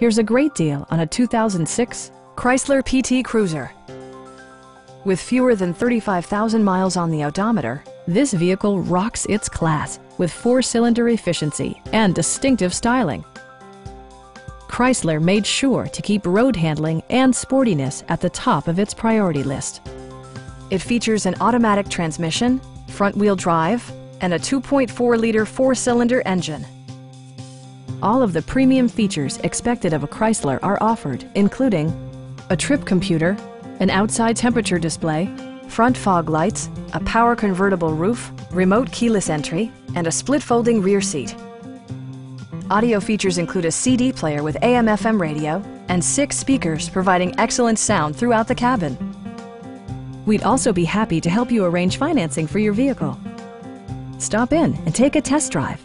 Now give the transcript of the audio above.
Here's a great deal on a 2006 Chrysler PT Cruiser. With fewer than 35,000 miles on the odometer, this vehicle rocks its class with 4-cylinder efficiency and distinctive styling. Chrysler made sure to keep road handling and sportiness at the top of its priority list. It features an automatic transmission, front-wheel drive, and a 2.4-liter 4-cylinder engine. All of the premium features expected of a Chrysler are offered, including a trip computer, an outside temperature display, front fog lights, a power convertible roof, remote keyless entry, and a split folding rear seat. Audio features include a CD player with AM/FM radio and 6 speakers providing excellent sound throughout the cabin. We'd also be happy to help you arrange financing for your vehicle. Stop in and take a test drive.